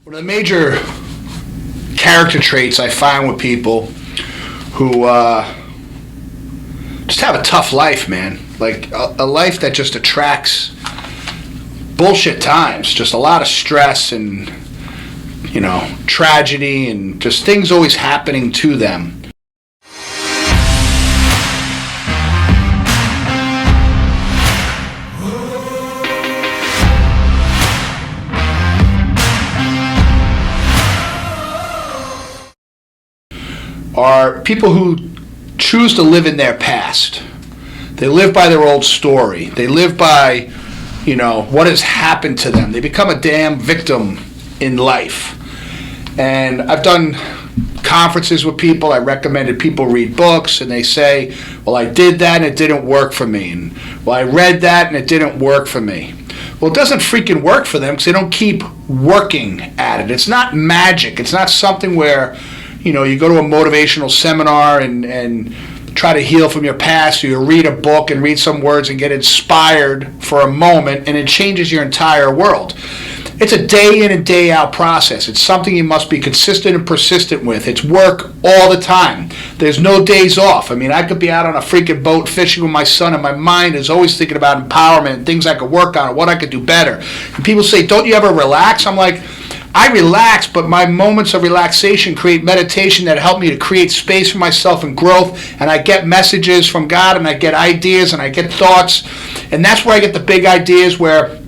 One of the major character traits I find with people who just have a tough life, man. Like a life that just attracts bullshit times, just a lot of stress and, tragedy and just things always happening to them. Are people who choose to live in their past. They live by their old story. They live by, what has happened to them. They become a damn victim in life. And I've done conferences with people. I recommended people read books, and they say, well, I did that and it didn't work for me. And, well, I read that and it didn't work for me. Well, it doesn't freaking work for them because they don't keep working at it. It's not magic. It's not something where you go to a motivational seminar and try to heal from your past, or you read a book and read some words and get inspired for a moment, and it changes your entire world. It's a day in and day out process. It's something you must be consistent and persistent with. It's work all the time. There's no days off. I could be out on a freaking boat fishing with my son, and my mind is always thinking about empowerment and things I could work on and what I could do better. And people say, don't you ever relax? I'm like, I relax, but my moments of relaxation create meditation that help me to create space for myself and growth, and I get messages from God, and I get ideas, and I get thoughts, and that's where I get the big ideas where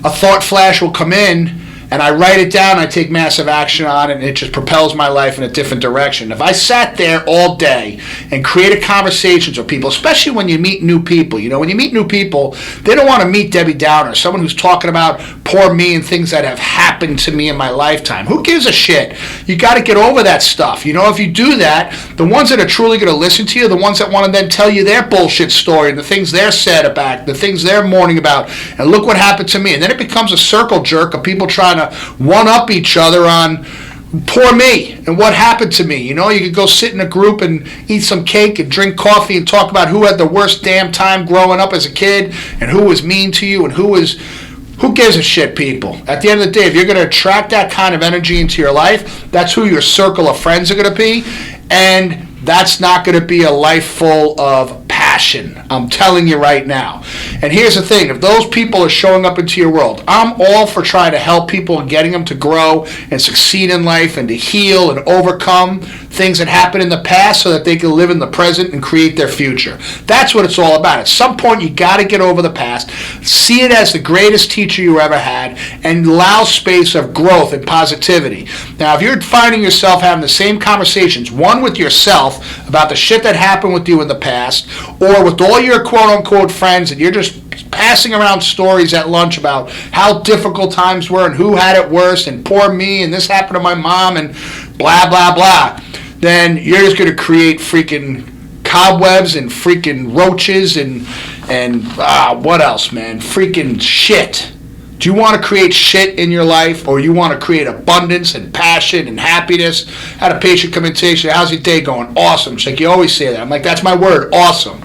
a thought flash will come in, and I write it down, I take massive action on it, and it just propels my life in a different direction. If I sat there all day and created conversations with people, especially when you meet new people, when you meet new people, they don't want to meet Debbie Downer, someone who's talking about poor me and things that have happened to me in my lifetime. Who gives a shit? You got to get over that stuff. If you do that, the ones that are truly going to listen to you, the ones that want to then tell you their bullshit story and the things they're sad about, the things they're mourning about, and look what happened to me. And then it becomes a circle jerk of people trying to one-up each other on poor me and what happened to me. You could go sit in a group and eat some cake and drink coffee and talk about who had the worst damn time growing up as a kid and who was mean to you and who gives a shit, people. At the end of the day, if you're going to attract that kind of energy into your life, that's who your circle of friends are going to be, and that's not going to be a life full of passion. I'm telling you right now. And here's the thing. If those people are showing up into your world, I'm all for trying to help people and getting them to grow and succeed in life and to heal and overcome things that happened in the past so that they can live in the present and create their future. That's what it's all about. At some point, you got to get over the past, see it as the greatest teacher you ever had, and allow space of growth and positivity. Now, if you're finding yourself having the same conversations, one with yourself about the shit that happened with you in the past, or with all your quote-unquote friends, and you're just passing around stories at lunch about how difficult times were and who had it worse and poor me and this happened to my mom and blah, blah, blah, then you're just going to create freaking cobwebs and freaking roaches and what else, man? Freaking shit. Do you want to create shit in your life, or you want to create abundance and passion and happiness? I had a patient come in today, she said, how's your day going? Awesome. She's like, you always say that. I'm like, that's my word, awesome.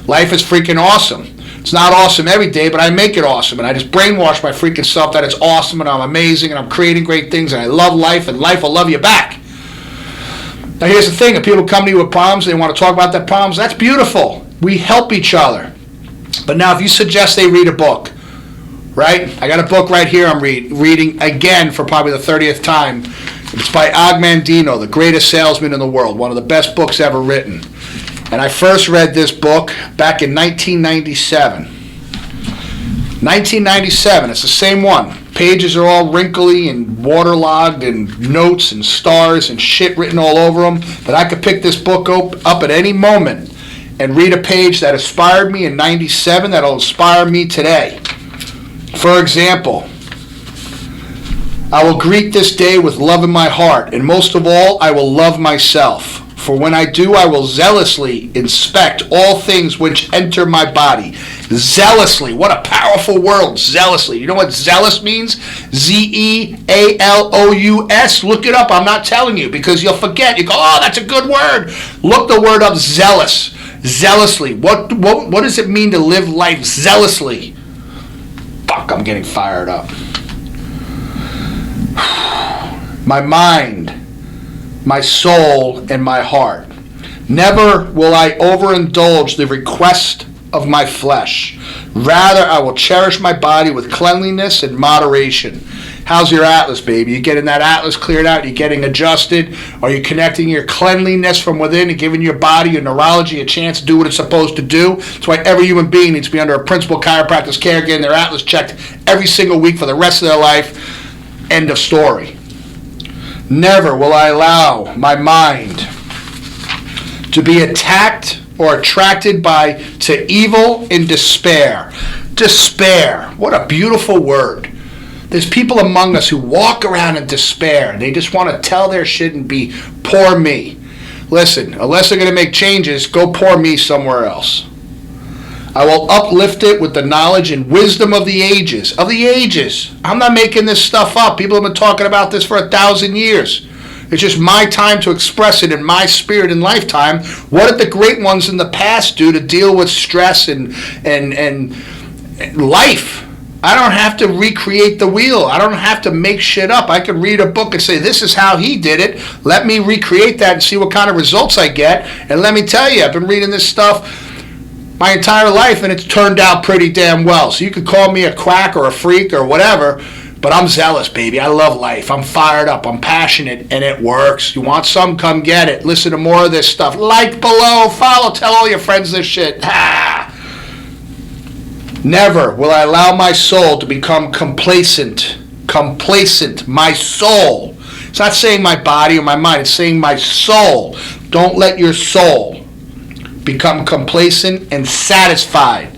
Life is freaking awesome. It's not awesome every day, but I make it awesome, and I just brainwash my freaking self that it's awesome and I'm amazing and I'm creating great things and I love life and life will love you back. Now here's the thing, if people come to you with problems, they want to talk about their problems, that's beautiful. We help each other. But now if you suggest they read a book, right? I got a book right here I'm reading again for probably the 30th time. It's by Og Mandino, the greatest salesman in the world, one of the best books ever written. And I first read this book back in 1997. 1997, it's the same one. Pages are all wrinkly and waterlogged and notes and stars and shit written all over them. But I could pick this book up at any moment and read a page that inspired me in 97 that'll inspire me today. For example, I will greet this day with love in my heart, and most of all, I will love myself. For when I do, I will zealously inspect all things which enter my body. Zealously. What a powerful word, zealously. You know what zealous means? Z-E-A-L-O-U-S. Look it up. I'm not telling you because you'll forget. You go, oh, that's a good word. Look the word up, zealous. Zealously. What does it mean to live life zealously? Fuck, I'm getting fired up. my mind, my soul, and my heart. Never will I overindulge the request of my flesh. Rather, I will cherish my body with cleanliness and moderation. How's your atlas, baby? You getting that atlas cleared out? You getting adjusted? Are you connecting your cleanliness from within and giving your body, your neurology, a chance to do what it's supposed to do? That's why every human being needs to be under a principal chiropractor's care, getting their atlas checked every single week for the rest of their life. End of story. Never will I allow my mind to be attacked or attracted to evil and despair. Despair. What a beautiful word. There's people among us who walk around in despair. And they just want to tell their shit and be poor me. Listen, unless they're going to make changes, go poor me somewhere else. I will uplift it with the knowledge and wisdom of the ages. Of the ages. I'm not making this stuff up. People have been talking about this for 1,000 years. It's just my time to express it in my spirit and lifetime. What did the great ones in the past do to deal with stress and life? I don't have to recreate the wheel. I don't have to make shit up. I could read a book and say, this is how he did it. Let me recreate that and see what kind of results I get. And let me tell you, I've been reading this stuff my entire life, and it's turned out pretty damn well. So you could call me a quack or a freak or whatever, but I'm zealous, baby. I love life. I'm fired up. I'm passionate, and it works. You want some? Come get it. Listen to more of this stuff. Like below, follow, tell all your friends this shit. Never will I allow my soul to become complacent. Complacent. My soul. It's not saying my body or my mind. It's saying my soul. Don't let your soul become complacent and satisfied.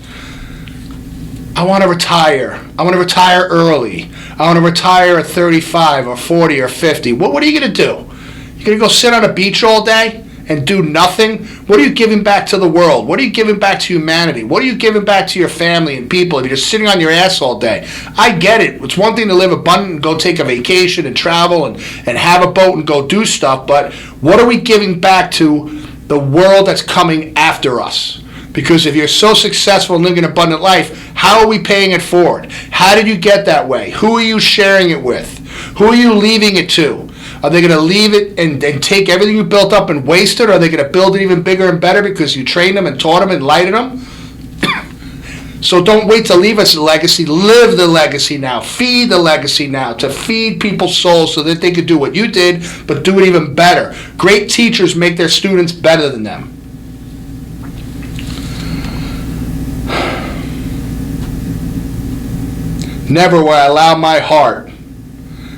I want to retire. I want to retire early. I want to retire at 35 or 40 or 50. What are you going to do? You're going to go sit on a beach all day and do nothing? What are you giving back to the world? What are you giving back to humanity? What are you giving back to your family and people if you're just sitting on your ass all day? I get it. It's one thing to live abundant and go take a vacation and travel and have a boat and go do stuff, but what are we giving back to the world that's coming after us? Because if you're so successful in living an abundant life, how are we paying it forward? How did you get that way? Who are you sharing it with? Who are you leaving it to? Are they going to leave it and take everything you built up and waste it? Or are they going to build it even bigger and better because you trained them and taught them and lighted them? So don't wait to leave us a legacy. Live the legacy now. Feed the legacy now. To feed people's souls so that they could do what you did, but do it even better. Great teachers make their students better than them. Never will I allow my heart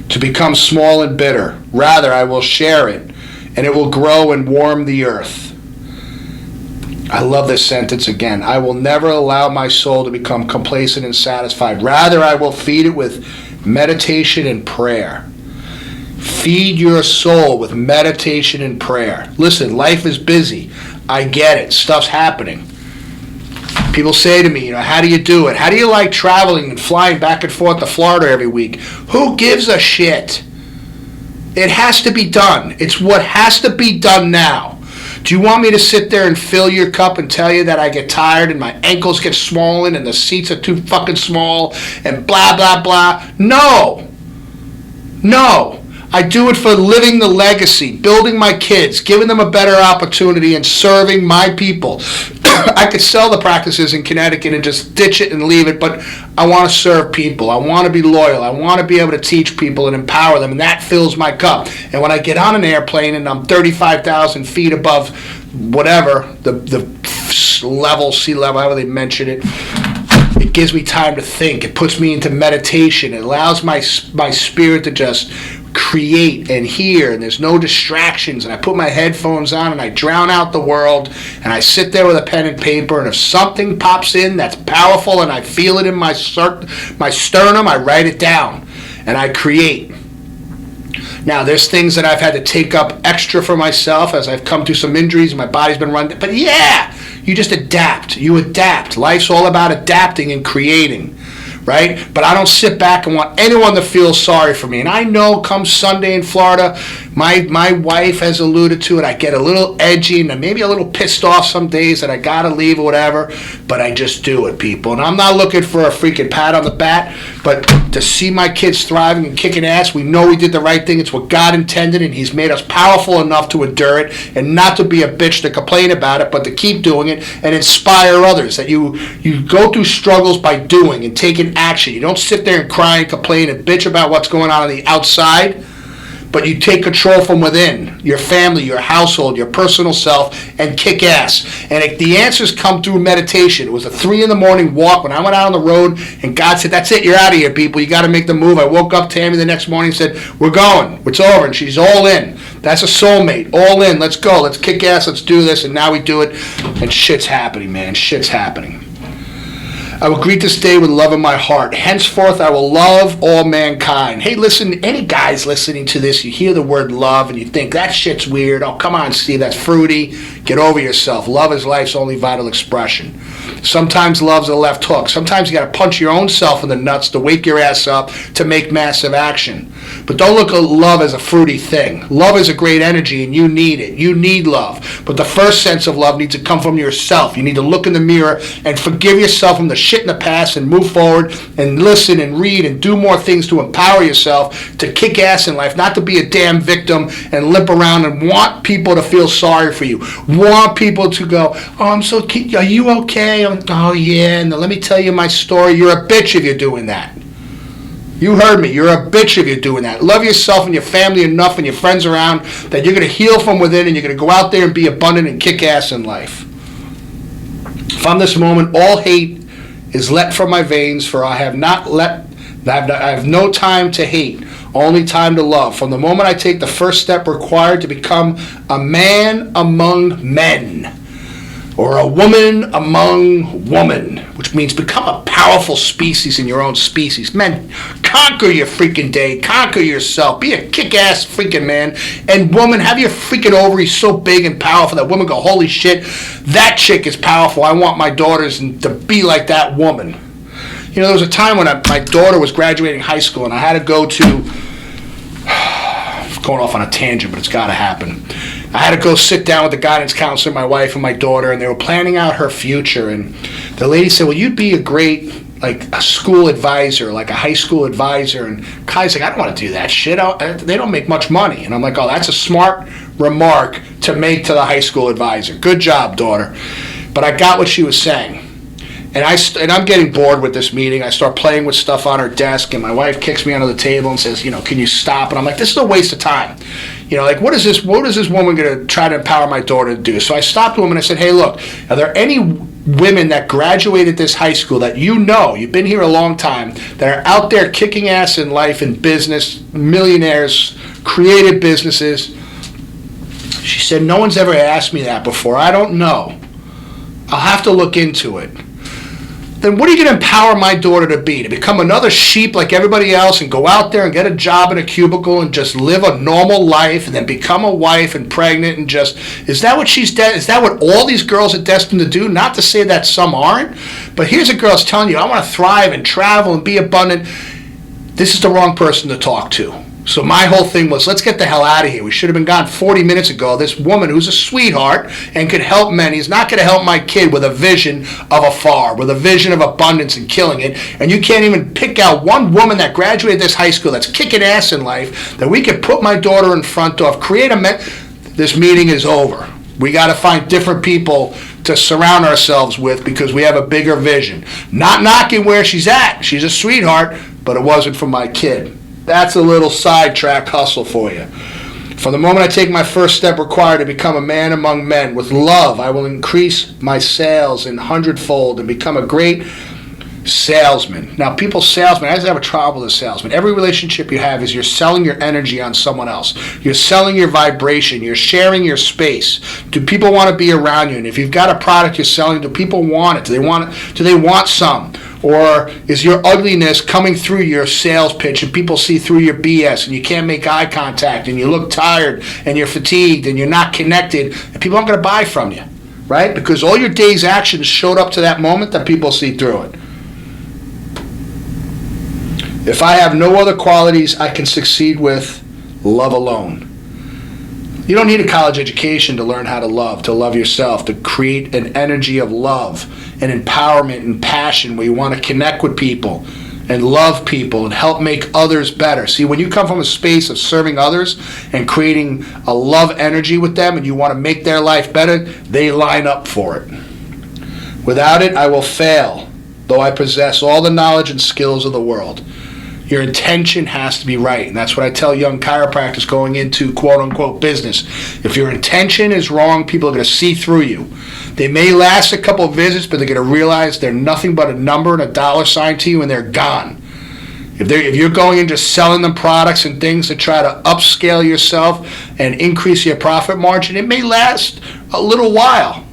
to become small and bitter. Rather, I will share it, and it will grow and warm the earth. I love this sentence again. I will never allow my soul to become complacent and satisfied. Rather, I will feed it with meditation and prayer. Feed your soul with meditation and prayer. Listen, life is busy. I get it. Stuff's happening. People say to me, how do you do it? How do you like traveling and flying back and forth to Florida every week? Who gives a shit? It has to be done. It's what has to be done now. Do you want me to sit there and fill your cup and tell you that I get tired and my ankles get swollen and the seats are too fucking small and blah, blah, blah? No. No. I do it for living the legacy, building my kids, giving them a better opportunity, and serving my people. I could sell the practices in Connecticut and just ditch it and leave it, but I want to serve people. I want to be loyal. I want to be able to teach people and empower them, and that fills my cup. And when I get on an airplane and I'm 35,000 feet above whatever, the level, sea level, however they mention it, it gives me time to think. It puts me into meditation. It allows my spirit to just create and hear, and there's no distractions, and I put my headphones on and I drown out the world, and I sit there with a pen and paper, and if something pops in that's powerful and I feel it in my sternum, I write it down and I create. Now, there's things that I've had to take up extra for myself as I've come through some injuries and my body's been run, but yeah, you just adapt. You adapt. Life's all about adapting and creating. right? But I don't sit back and want anyone to feel sorry for me. And I know come Sunday in Florida, my wife has alluded to it, I get a little edgy and maybe a little pissed off some days that I gotta leave or whatever, but I just do it, people. And I'm not looking for a freaking pat on the back, but to see my kids thriving and kicking ass, we know we did the right thing. It's what God intended, and He's made us powerful enough to endure it and not to be a bitch to complain about it, but to keep doing it and inspire others. That you go through struggles by doing and taking action. You don't sit there and cry and complain and bitch about what's going on the outside, but you take control from within, your family, your household, your personal self, and kick ass. And the answers come through meditation. It was a 3 a.m. walk when I went out on the road, and God said, that's it, you're out of here, people. You got to make the move. I woke up Tammy the next morning and said, we're going. It's over. And she's all in. That's a soulmate. All in. Let's go. Let's kick ass. Let's do this. And now we do it. And shit's happening, man. Shit's happening. I will greet this day with love in my heart. Henceforth, I will love all mankind. Hey, listen, any guys listening to this, you hear the word love and you think, that shit's weird. Oh, come on, Steve, that's fruity. Get over yourself. Love is life's only vital expression. Sometimes love's a left hook. Sometimes you got to punch your own self in the nuts to wake your ass up to make massive action. But don't look at love as a fruity thing. Love is a great energy and you need it. You need love. But the first sense of love needs to come from yourself. You need to look in the mirror and forgive yourself from the shit in the past and move forward and listen and read and do more things to empower yourself to kick ass in life, not to be a damn victim and limp around and want people to feel sorry for you. Want people to go, oh, I'm so cute. Are you okay? Oh, yeah. Now let me tell you my story. You're a bitch if you're doing that. You heard me. You're a bitch if you're doing that. Love yourself and your family enough and your friends around that you're going to heal from within and you're going to go out there and be abundant and kick ass in life. From this moment, all hate is let from my veins, for I have no time to hate, only time to love. From the moment I take the first step required to become a man among men, or a woman among women, which means become a powerful species in your own species. Men, conquer your freaking day, conquer yourself, be a kick-ass freaking man, and woman, have your freaking ovaries so big and powerful that women go, holy shit, that chick is powerful, I want my daughters to be like that woman. You know, there was a time when my daughter was graduating high school and I had to go to, going off on a tangent, but it's got to happen. I had to go sit down with the guidance counselor, my wife and my daughter, and they were planning out her future. And the lady said, well, you'd be a great, like, a school advisor, like a high school advisor. And Kai's like, I don't want to do that shit. They don't make much money. And I'm like, oh, that's a smart remark to make to the high school advisor. Good job, daughter. But I got what she was saying. And I'm getting bored with this meeting. I start playing with stuff on her desk, and my wife kicks me under the table and says, can you stop? And I'm like, this is a waste of time. What is this woman going to try to empower my daughter to do? So I stopped the woman and I said, hey, look, are there any women that graduated this high school that you've been here a long time, that are out there kicking ass in life in business, millionaires, creative businesses? She said, no one's ever asked me that before. I don't know. I'll have to look into it. Then what are you going to empower my daughter to be? To become another sheep like everybody else and go out there and get a job in a cubicle and just live a normal life and then become a wife and pregnant and just, is that what is that what all these girls are destined to do? Not to say that some aren't, but here's a girl that's telling you, I want to thrive and travel and be abundant. This is the wrong person to talk to. So my whole thing was, let's get the hell out of here. We should have been gone 40 minutes ago. This woman who's a sweetheart and could help many is not going to help my kid with a vision of afar, with a vision of abundance and killing it. And you can't even pick out one woman that graduated this high school that's kicking ass in life that we could put my daughter in front of. This meeting is over. We got to find different people to surround ourselves with because we have a bigger vision. Not knocking where she's at. She's a sweetheart, but it wasn't for my kid. That's a little sidetrack hustle for you. From the moment I take my first step required to become a man among men, with love, I will increase my sales in 100-fold and become a great salesman. Now, salesmen, I just have a trouble with a salesman. Every relationship you have is you're selling your energy on someone else. You're selling your vibration. You're sharing your space. Do people want to be around you? And if you've got a product you're selling, do people want it? Do they want some? Or is your ugliness coming through your sales pitch and people see through your BS and you can't make eye contact and you look tired and you're fatigued and you're not connected and people aren't going to buy from you, right? Because all your day's actions showed up to that moment that people see through it. If I have no other qualities I can succeed with, love alone. You don't need a college education to learn how to love yourself, to create an energy of love and empowerment and passion where you want to connect with people and love people and help make others better. See, when you come from a space of serving others and creating a love energy with them and you want to make their life better, they line up for it. Without it, I will fail, though I possess all the knowledge and skills of the world. Your intention has to be right, and that's what I tell young chiropractors going into quote-unquote business. If your intention is wrong, people are going to see through you. They may last a couple of visits, but they're going to realize they're nothing but a number and a dollar sign to you, and they're gone. If you're going in just selling them products and things to try to upscale yourself and increase your profit margin, it may last a little while,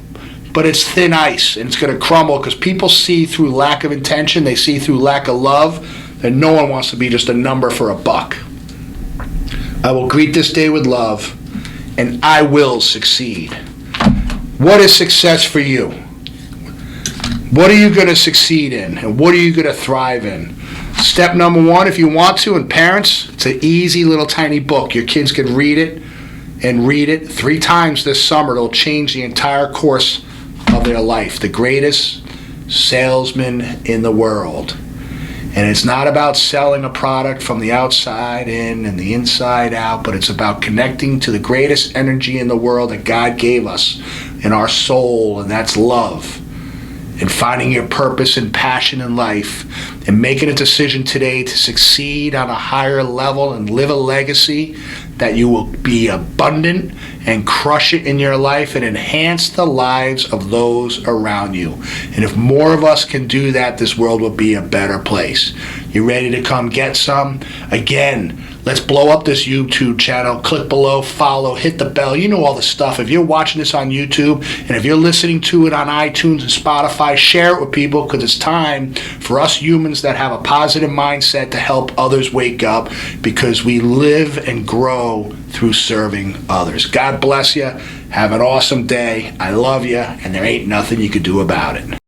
but it's thin ice, and it's going to crumble because people see through lack of intention, they see through lack of love, and no one wants to be just a number for a buck. I will greet this day with love, and I will succeed. What is success for you? What are you going to succeed in, and what are you going to thrive in? Step number one, if you want to, and parents, it's an easy little tiny book. Your kids can read it and read it 3 times this summer. It'll change the entire course of their life. The greatest salesman in the world. And it's not about selling a product from the outside in and the inside out, but it's about connecting to the greatest energy in the world that God gave us in our soul, and that's love. And finding your purpose and passion in life and making a decision today to succeed on a higher level and live a legacy that you will be abundant and crush it in your life and enhance the lives of those around you. And if more of us can do that, this world will be a better place. You ready to come get some? Again, let's blow up this YouTube channel. Click below, follow, hit the bell. You know all the stuff. If you're watching this on YouTube and if you're listening to it on iTunes and Spotify, share it with people because it's time for us humans that have a positive mindset to help others wake up because we live and grow through serving others. God bless you. Have an awesome day. I love you, and there ain't nothing you can do about it.